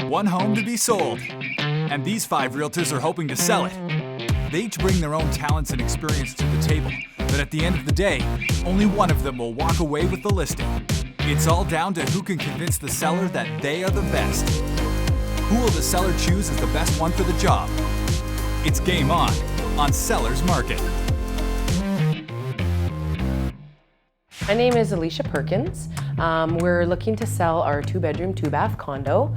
One home to be sold. And these 5 realtors are hoping to sell it. They each bring their own talents and experience to the table, but at the end of the day, only one of them will walk away with the listing. It's all down to who can convince the seller that they are the best. Who will the seller choose as the best one for the job? It's game on Seller's Market. My name is Alicia Perkins. We're looking to sell our 2-bedroom, 2-bath condo.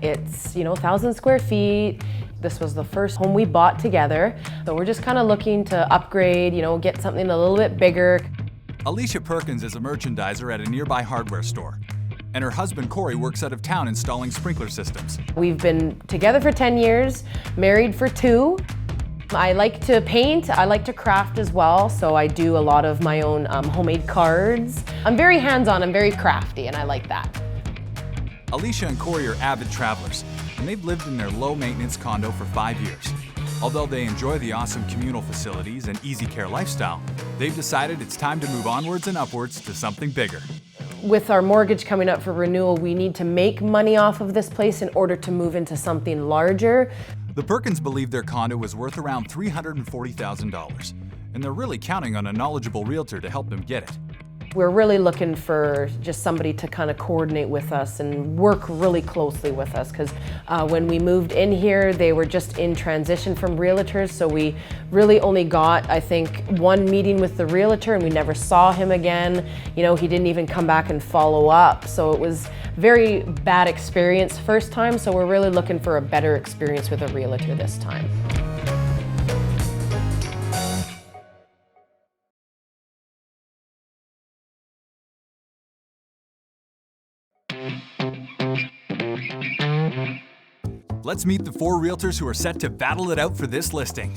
It's 1,000 square feet. This was the first home we bought together. So we're just kind of looking to upgrade, get something a little bit bigger. Alicia Perkins is a merchandiser at a nearby hardware store, and her husband Cory works out of town installing sprinkler systems. We've been together for 10 years, married for 2. I like to paint, I like to craft as well, so I do a lot of my own homemade cards. I'm very hands-on, I'm very crafty, and I like that. Alicia and Cory are avid travelers, and they've lived in their low-maintenance condo for 5 years. Although they enjoy the awesome communal facilities and easy care lifestyle, they've decided it's time to move onwards and upwards to something bigger. With our mortgage coming up for renewal, we need to make money off of this place in order to move into something larger. The Perkins believe their condo is worth around $340,000, and they're really counting on a knowledgeable realtor to help them get it. We're really looking for just somebody to kind of coordinate with us and work really closely with us, because when we moved in here, they were just in transition from realtors, so we really only got, I think, 1 meeting with the realtor, and we never saw him again. He didn't even come back and follow up, so it was very bad experience first time, so we're really looking for a better experience with a realtor this time. Let's meet the 4 realtors who are set to battle it out for this listing.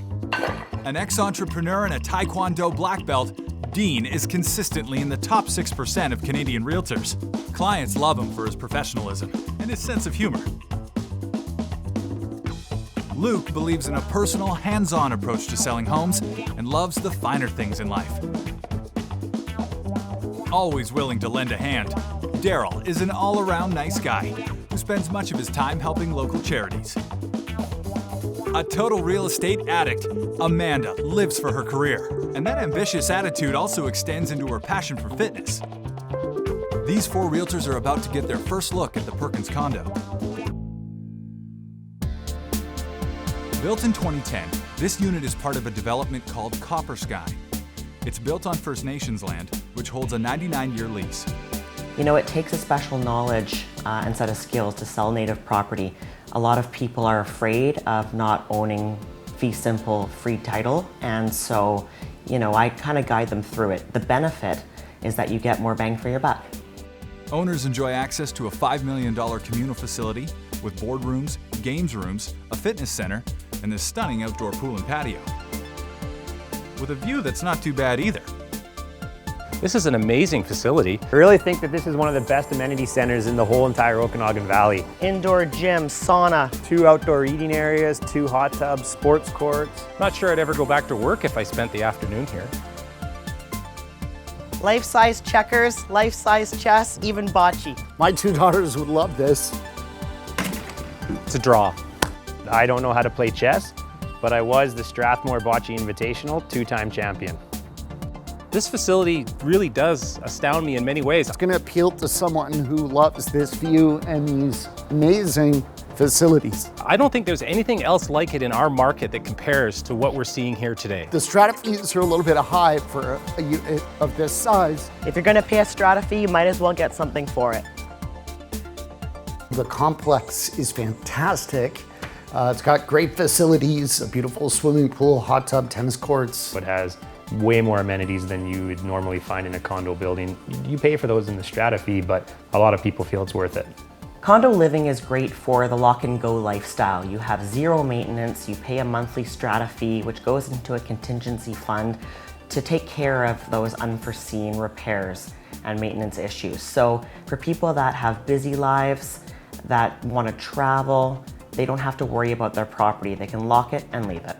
An ex-entrepreneur and a Taekwondo black belt, Dean is consistently in the top 6% of Canadian realtors. Clients love him for his professionalism and his sense of humor. Luke believes in a personal, hands-on approach to selling homes and loves the finer things in life. Always willing to lend a hand, Darrell is an all-around nice guy who spends much of his time helping local charities. A total real estate addict, Amanda lives for her career, and that ambitious attitude also extends into her passion for fitness. These 4 realtors are about to get their first look at the Perkins condo. Built in 2010, this unit is part of a development called Copper Sky. It's built on First Nations land, which holds a 99-year lease. It takes a special knowledge and set of skills to sell native property. A lot of people are afraid of not owning fee simple free title, and so I kind of guide them through it. The benefit is that you get more bang for your buck. Owners enjoy access to a $5 million communal facility with boardrooms, games rooms, a fitness center, and this stunning outdoor pool and patio. With a view that's not too bad either. This is an amazing facility. I really think that this is one of the best amenity centers in the whole entire Okanagan Valley. Indoor gym, sauna. 2 outdoor eating areas, 2 hot tubs, sports courts. Not sure I'd ever go back to work if I spent the afternoon here. Life-size checkers, life-size chess, even bocce. My 2 daughters would love this. It's a draw. I don't know how to play chess, but I was the Strathmore Bocce Invitational 2-time champion. This facility really does astound me in many ways. It's going to appeal to someone who loves this view and these amazing facilities. I don't think there's anything else like it in our market that compares to what we're seeing here today. The strata fees are a little bit high for a unit of this size. If you're going to pay a strata fee, you might as well get something for it. The complex is fantastic. It's got great facilities, a beautiful swimming pool, hot tub, tennis courts. It has way more amenities than you would normally find in a condo building. You pay for those in the strata fee, but a lot of people feel it's worth it. Condo living is great for the lock and go lifestyle. You have 0 maintenance, you pay a monthly strata fee, which goes into a contingency fund to take care of those unforeseen repairs and maintenance issues. So for people that have busy lives, that want to travel, they don't have to worry about their property. They can lock it and leave it.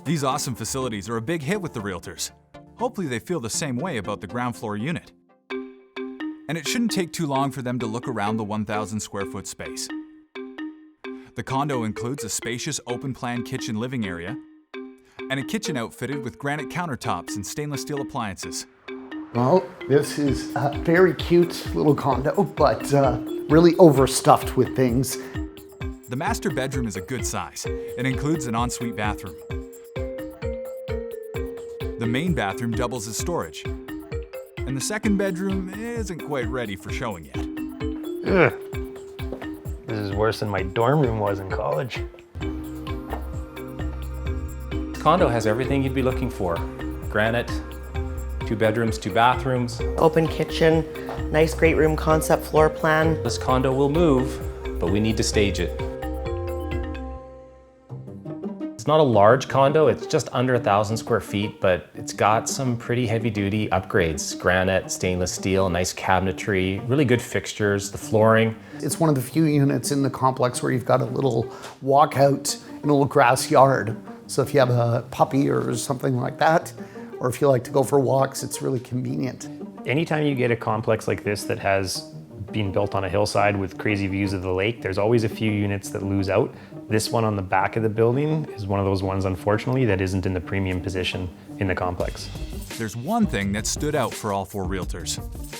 These awesome facilities are a big hit with the realtors. Hopefully they feel the same way about the ground floor unit. And it shouldn't take too long for them to look around the 1,000 square foot space. The condo includes a spacious open-plan kitchen living area and a kitchen outfitted with granite countertops and stainless steel appliances. Well, this is a very cute little condo, but really overstuffed with things. The master bedroom is a good size. It includes an ensuite bathroom. The main bathroom doubles as storage. And the second bedroom isn't quite ready for showing yet. Ugh. This is worse than my dorm room was in college. Condo has everything you'd be looking for. Granite, 2 bedrooms, 2 bathrooms. Open kitchen, nice great room concept floor plan. This condo will move, but we need to stage it. It's not a large condo, it's just under 1,000 square feet, but it's got some pretty heavy duty upgrades. Granite, stainless steel, nice cabinetry, really good fixtures, the flooring. It's one of the few units in the complex where you've got a little walkout in a little grass yard. So if you have a puppy or something like that, or if you like to go for walks, it's really convenient. Anytime you get a complex like this that has been built on a hillside with crazy views of the lake, there's always a few units that lose out. This one on the back of the building is one of those ones, unfortunately, that isn't in the premium position in the complex. There's one thing that stood out for all 4 realtors.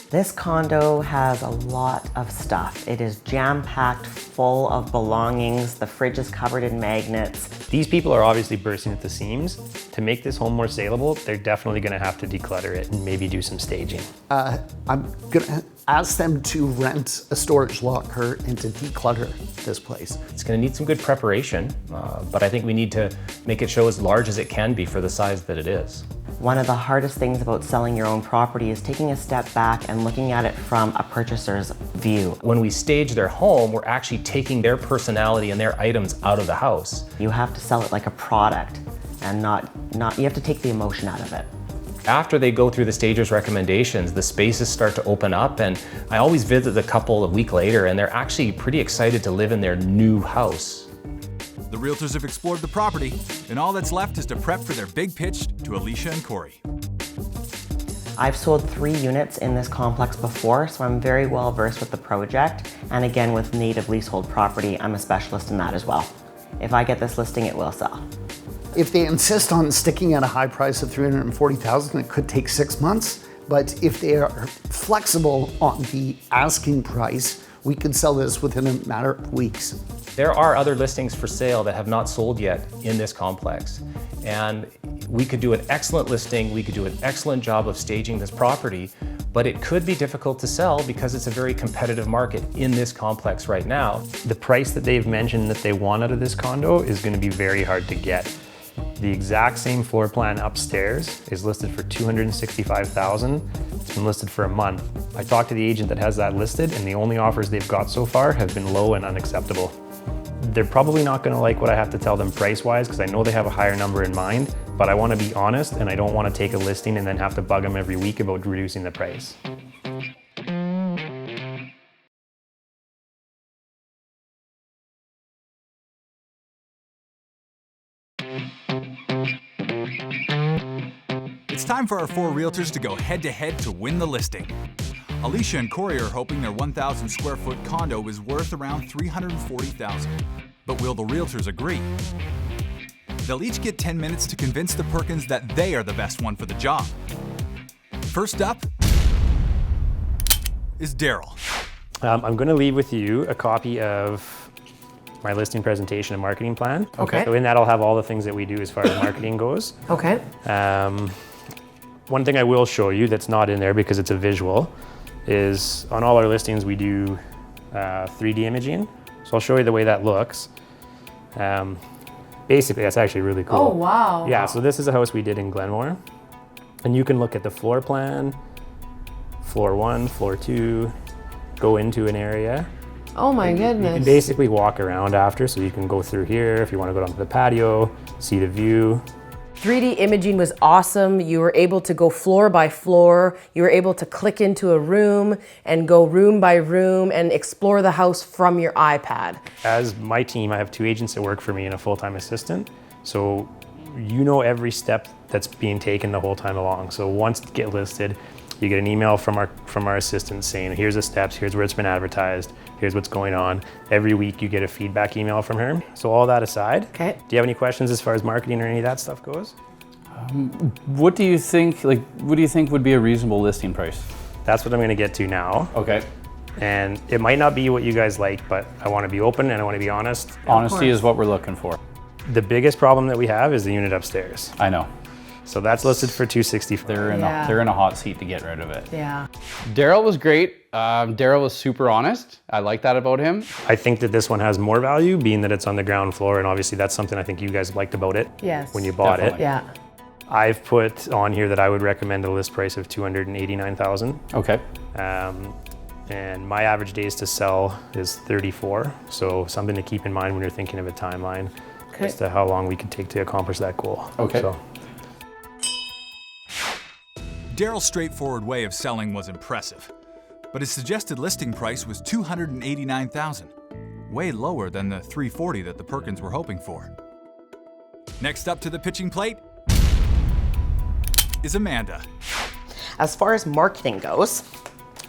This condo has a lot of stuff. It is jam-packed full of belongings. The fridge is covered in magnets. These people are obviously bursting at the seams. To make this home more saleable, they're definitely gonna have to declutter it and maybe do some staging. I'm gonna ask them to rent a storage locker and to declutter this place. It's gonna need some good preparation, but I think we need to make it show as large as it can be for the size that it is. One of the hardest things about selling your own property is taking a step back and looking at it from a purchaser's view. When we stage their home, we're actually taking their personality and their items out of the house. You have to sell it like a product and not you have to take the emotion out of it. After they go through the stager's recommendations, the spaces start to open up, and I always visit the couple a week later and they're actually pretty excited to live in their new house. The realtors have explored the property, and all that's left is to prep for their big pitch to Alicia and Cory. I've sold 3 units in this complex before, so I'm very well versed with the project. And again, with native leasehold property, I'm a specialist in that as well. If I get this listing, it will sell. If they insist on sticking at a high price of $340,000, it could take 6 months. But if they are flexible on the asking price, we could sell this within a matter of weeks. There are other listings for sale that have not sold yet in this complex. And we could do an excellent listing, we could do an excellent job of staging this property, but it could be difficult to sell because it's a very competitive market in this complex right now. The price that they've mentioned that they want out of this condo is gonna be very hard to get. The exact same floor plan upstairs is listed for $265,000. It's been listed for a month. I talked to the agent that has that listed, and the only offers they've got so far have been low and unacceptable. They're probably not gonna like what I have to tell them price-wise because I know they have a higher number in mind, but I wanna be honest and I don't wanna take a listing and then have to bug them every week about reducing the price. It's time for our 4 realtors to go head-to-head to win the listing. Alicia and Cory are hoping their 1,000 square foot condo is worth around $340,000. But will the realtors agree? They'll each get 10 minutes to convince the Perkins that they are the best one for the job. First up is Darrell. I'm gonna leave with you a copy of my listing presentation and marketing plan. Okay. So in that I'll have all the things that we do as far as marketing goes. Okay. One thing I will show you that's not in there because it's a visual is on all our listings we do 3D imaging. So I'll show you the way that looks. Basically, that's actually really cool. Oh, wow. Yeah, so this is a house we did in Glenmore. And you can look at the floor plan, floor 1, floor 2, go into an area. Oh my You can goodness. basically walk around after, so you can go through here if you want to go down to the patio, see the view. 3D imaging was awesome. You were able to go floor by floor. You were able to click into a room and go room by room and explore the house from your iPad. As my team, I have 2 agents that work for me and a full-time assistant. So you know every step that's being taken the whole time along. So once it gets listed, You get an email from our assistant saying, here's the steps, here's where it's been advertised, here's what's going on. Every week you get a feedback email from her. So all that aside, Okay. do you have any questions as far as marketing or any of that stuff goes? What do you think would be a reasonable listing price? That's what I'm gonna get to now. Okay. And it might not be what you guys like, but I wanna be open and I wanna be honest. Honesty is what we're looking for. The biggest problem that we have is the unit upstairs. I know. So that's listed for $265,000. They're in a hot seat to get rid of it. Yeah. Darrell was great. Darrell was super honest. I like that about him. I think that this one has more value, being that it's on the ground floor, and obviously that's something I think you guys liked about it Yes. when you bought Definitely. Yeah. it. I've put on here that I would recommend a list price of $289,000. Okay. And my average days to sell is 34. So something to keep in mind when you're thinking of a timeline as to how long we could take to accomplish that goal. Okay. So, Darrell's straightforward way of selling was impressive, but his suggested listing price was $289,000, way lower than the $340,000 that the Perkins were hoping for. Next up to the pitching plate is Amanda. As far as marketing goes,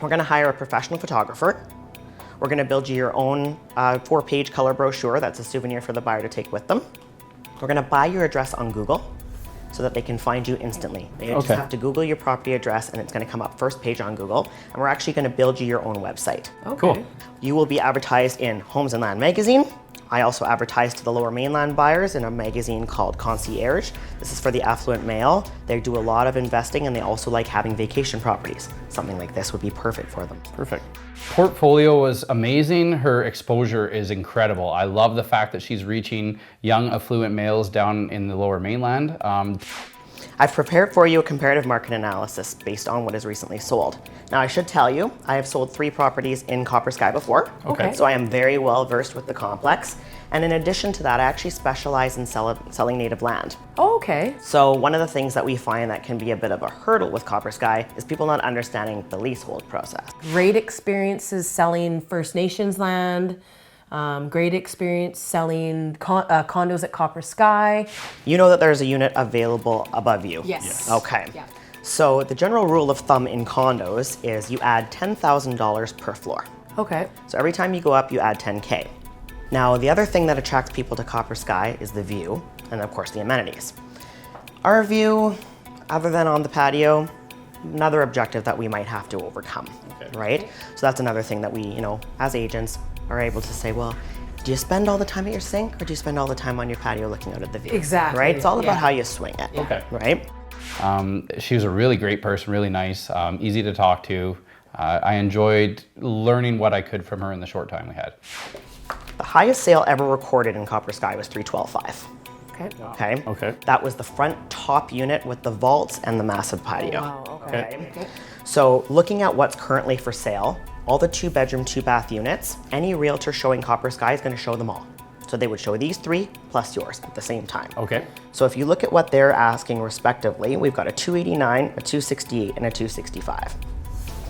we're gonna hire a professional photographer. We're gonna build you your own 4-page color brochure that's a souvenir for the buyer to take with them. We're gonna buy your address on Google so that they can find you instantly. They just have to Google your property address and it's gonna come up first page on Google. And we're actually gonna build you your own website. Okay. Cool. You will be advertised in Homes and Land magazine. I also advertise to the Lower Mainland buyers in a magazine called Concierge. This is for the affluent male. They do a lot of investing and they also like having vacation properties. Something like this would be perfect for them. Perfect. Portfolio was amazing. Her exposure is incredible. I love the fact that she's reaching young affluent males down in the Lower Mainland. I've prepared for you a comparative market analysis based on what is recently sold. Now I should tell you, I have sold 3 properties in Copper Sky before. Okay. So I am very well versed with the complex. And in addition to that, I actually specialize in selling native land. Oh, okay. So one of the things that we find that can be a bit of a hurdle with Copper Sky is people not understanding the leasehold process. Great experiences selling First Nations land. Great experience selling condos at Copper Sky. You know that there's a unit available above you. Yes. Okay. Yeah. So the general rule of thumb in condos is you add $10,000 per floor. Okay. So every time you go up, you add 10K. Now, the other thing that attracts people to Copper Sky is the view, and of course the amenities. Our view, other than on the patio, another objective that we might have to overcome, right? So that's another thing that we, as agents, are able to say, well, do you spend all the time at your sink or do you spend all the time on your patio looking out at the view? Exactly, Right? It's all about yeah. how you swing it. Okay. Right? She was a really great person, really nice, easy to talk to. I enjoyed learning what I could from her in the short time we had. The highest sale ever recorded in Copper Sky was $312,500. Okay. Okay? Okay. That was the front top unit with the vaults and the massive patio. Wow, okay. So looking at what's currently for sale, all the 2-bedroom, 2-bath units, any realtor showing Copper Sky is going to show them all. So they would show these 3 plus yours at the same time. Okay. So if you look at what they're asking respectively, we've got a 289, a 268, and a 265.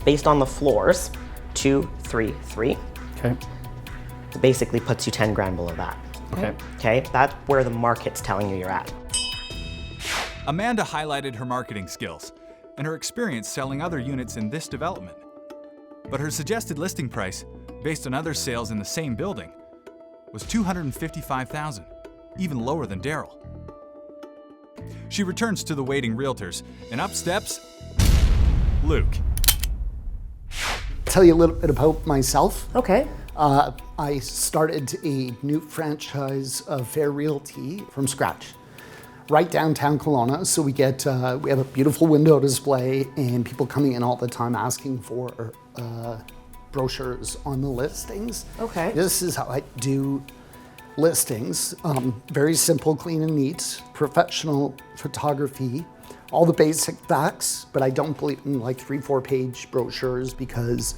Based on the floors, 2, 3, 3, Okay. it basically puts you 10 grand below that. Okay. Okay, that's where the market's telling you you're at. Amanda highlighted her marketing skills and her experience selling other units in this development. But her suggested listing price, based on other sales in the same building, was $255,000, even lower than Darrell. She returns to the waiting realtors, and up steps Luke. Tell you a little bit about myself. Okay. I started a new franchise of Fair Realty from scratch, right downtown Kelowna. So we have a beautiful window display and people coming in all the time asking for brochures on the listings. Okay. This is how I do listings. Very simple, clean and neat, professional photography, all the basic facts, but I don't believe in like 3-4 page brochures because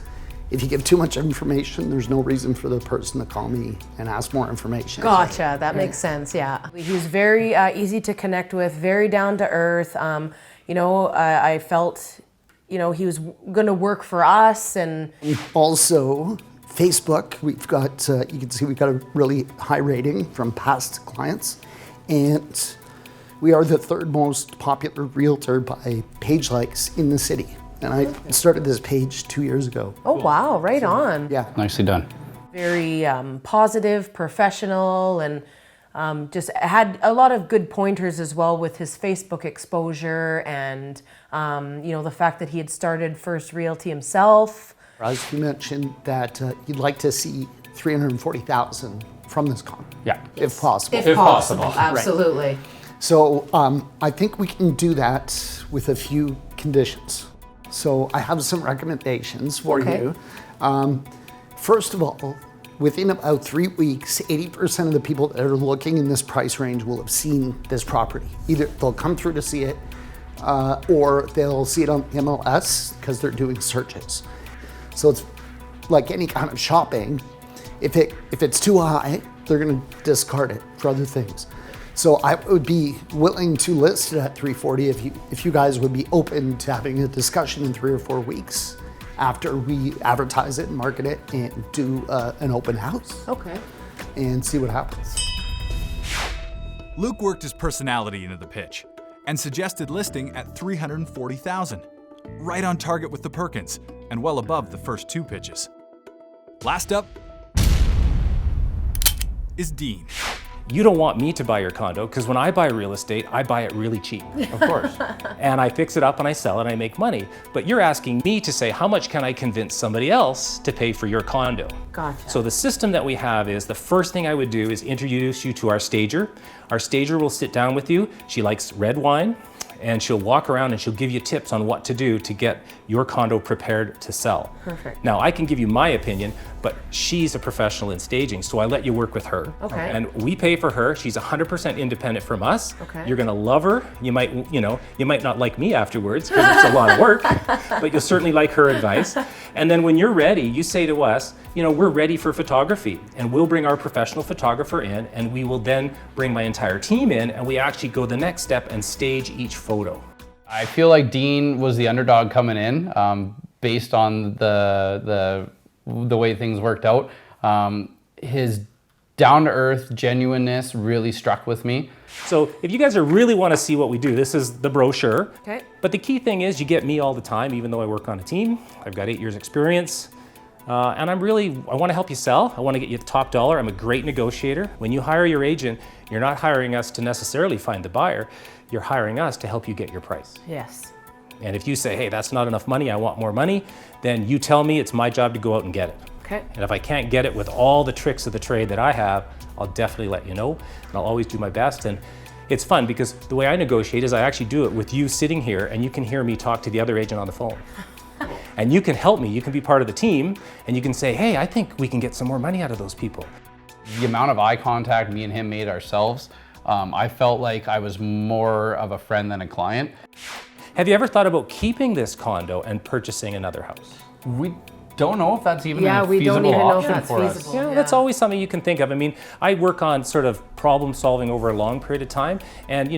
if you give too much information, there's no reason for the person to call me and ask more information. Gotcha. That makes sense. Yeah. He was very easy to connect with, very down to earth. I felt, he was going to work for us. And Also, Facebook, we've got, you can see we've got a really high rating from past clients. And we are the 3rd most popular realtor by page likes in the city. And I started this page 2 years ago. Oh, wow, right on. Yeah. Nicely done. Very positive, professional, and just had a lot of good pointers as well with his Facebook exposure and, the fact that he had started First Realty himself. As you mentioned that you'd like to see 340,000 from this condo. Yeah. If possible. If possible, absolutely. So I think we can do that with a few conditions. So I have some recommendations for you. First of all, within about 3 weeks, 80% of the people that are looking in this price range will have seen this property. Either they'll come through to see it, or they'll see it on MLS because they're doing searches. So it's like any kind of shopping. If it's too high, they're going to discard it for other things. So I would be willing to list it at 340 if you guys would be open to having a discussion in 3 or 4 weeks after we advertise it and market it and do an open house. Okay. And see what happens. Luke worked his personality into the pitch and suggested listing at $340,000, right on target with the Perkins and well above the first 2 pitches. Last up is Dean. You don't want me to buy your condo because when I buy real estate, I buy it really cheap. Of course. And I fix it up and I sell it and I make money. But you're asking me to say, how much can I convince somebody else to pay for your condo? Gotcha. So the system that we have is the first thing I would do is introduce you to our stager. Our stager will sit down with you. She likes red wine. And she'll walk around and she'll give you tips on what to do to get your condo prepared to sell. Perfect. Now, I can give you my opinion, but she's a professional in staging, so I let you work with her. Okay. And we pay for her. She's 100% independent from us. Okay. You're gonna love her. You might not like me afterwards because it's a lot of work, but you'll certainly like her advice. And then when you're ready, you say to us, we're ready for photography, and we'll bring our professional photographer in, and we will then bring my entire team in, and we actually go the next step and stage each photo. I feel like Dean was the underdog coming in, based on the way things worked out. His down-to-earth genuineness really struck with me. So if you guys really want to see what we do, this is the brochure. Okay. But the key thing is you get me all the time, even though I work on a team. I've got 8 years experience. And I want to help you sell. I want to get you the top dollar. I'm a great negotiator. When you hire your agent, you're not hiring us to necessarily find the buyer. You're hiring us to help you get your price. Yes. And if you say, hey, that's not enough money, I want more money, then you tell me it's my job to go out and get it. Okay. And if I can't get it with all the tricks of the trade that I have, I'll definitely let you know. And I'll always do my best. And it's fun because the way I negotiate is I actually do it with you sitting here and you can hear me talk to the other agent on the phone. And you can help me, you can be part of the team, and you can say, hey, I think we can get some more money out of those people. The amount of eye contact me and him made ourselves, I felt like I was more of a friend than a client. Have you ever thought about keeping this condo and purchasing another house? We don't know if that's even Yeah, a we don't feasible even know if option that's for us. feasible. You know, that's always something you can think of. I mean, I work on sort of problem solving over a long period of time. And,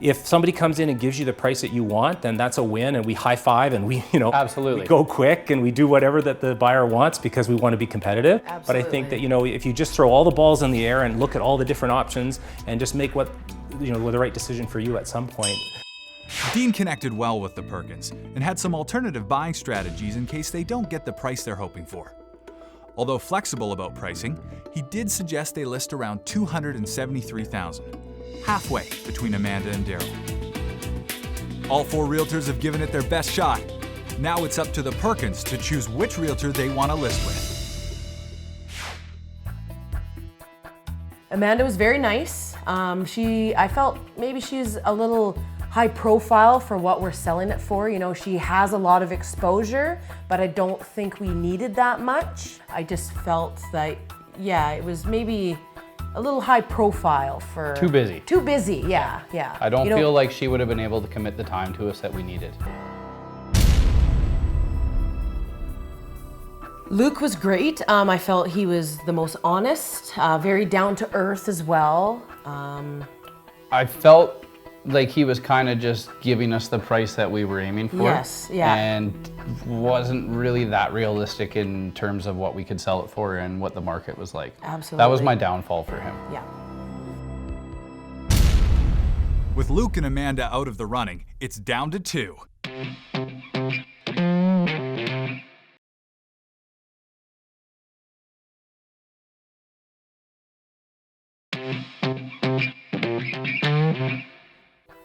if somebody comes in and gives you the price that you want, then that's a win. And we high five and we, Absolutely. we go quick and we do whatever that the buyer wants because we want to be competitive. Absolutely. But I think that, if you just throw all the balls in the air and look at all the different options and just make what, the right decision for you at some point. Dean connected well with the Perkins and had some alternative buying strategies in case they don't get the price they're hoping for. Although flexible about pricing, he did suggest they list around $273,000, halfway between Amanda and Darrell. All 4 realtors have given it their best shot. Now it's up to the Perkins to choose which realtor they want to list with. Amanda was very nice. I felt maybe she's a little high profile for what we're selling it for. She has a lot of exposure, but I don't think we needed that much. I just felt that, it was maybe a little high profile for... Too busy. Too busy, yeah. I don't feel like she would have been able to commit the time to us that we needed. Luke was great. I felt he was the most honest, very down to earth as well. I felt like he was kind of just giving us the price that we were aiming for. Yes, yeah. And wasn't really that realistic in terms of what we could sell it for and what the market was like. Absolutely. That was my downfall for him. Yeah. With Luke and Amanda out of the running, it's down to 2.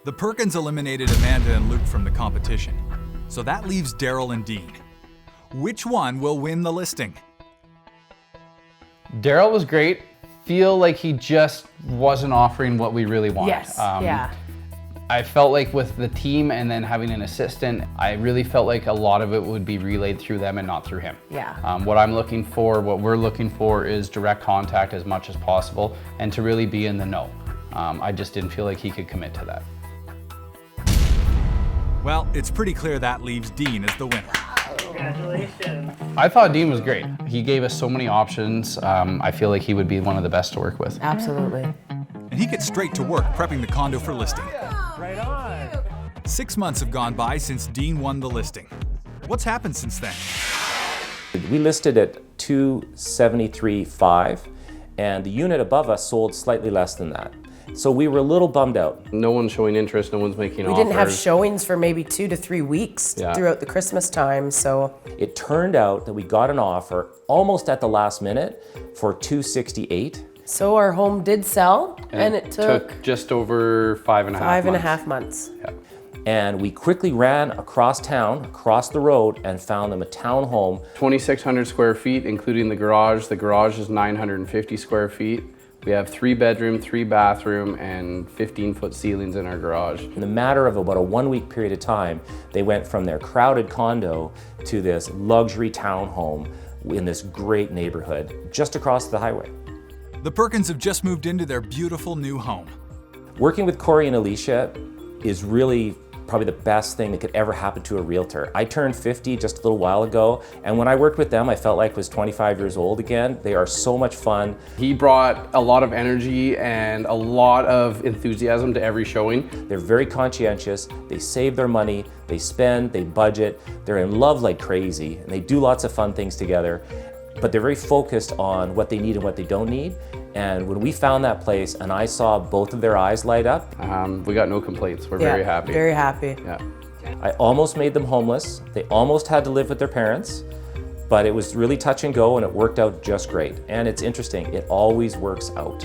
The Perkins eliminated Amanda and Luke from the competition, so that leaves Darrell and Dean. Which one will win the listing? Darrell was great. Feel like he just wasn't offering what we really wanted. Yes, yeah. I felt like with the team and then having an assistant, I really felt like a lot of it would be relayed through them and not through him. Yeah. What we're looking for is direct contact as much as possible and to really be in the know. I just didn't feel like he could commit to that. Well, it's pretty clear that leaves Dean as the winner. Congratulations. I thought Dean was great. He gave us so many options. I feel like he would be one of the best to work with. Absolutely. And he gets straight to work prepping the condo for listing. Right on. 6 months have gone by since Dean won the listing. What's happened since then? We listed at 273.5, and the unit above us sold slightly less than that. So we were a little bummed out. No one's showing interest, no one's making offers. We didn't have showings for maybe 2 to 3 weeks throughout the Christmas time, so. It turned out that we got an offer almost at the last minute for 268. So our home did sell, and it took just over 5.5 months. 5.5 months. Yeah. And we quickly ran across town, across the road, and found them a townhome. 2,600 square feet, including the garage. The garage is 950 square feet. We have 3 bedroom, 3 bathroom, and 15-foot ceilings in our garage. In the matter of about a 1-week period of time, they went from their crowded condo to this luxury townhome in this great neighborhood just across the highway. The Perkins have just moved into their beautiful new home. Working with Cory and Alicia is really probably the best thing that could ever happen to a realtor. I turned 50 just a little while ago, and when I worked with them, I felt like I was 25 years old again. They are so much fun. He brought a lot of energy and a lot of enthusiasm to every showing. They're very conscientious, they save their money, they spend, they budget, they're in love like crazy, and they do lots of fun things together, but they're very focused on what they need and what they don't need. And when we found that place and I saw both of their eyes light up, we got no complaints. We're very happy. Very happy. Yeah. I almost made them homeless. They almost had to live with their parents, but it was really touch and go and it worked out just great. And it's interesting, it always works out.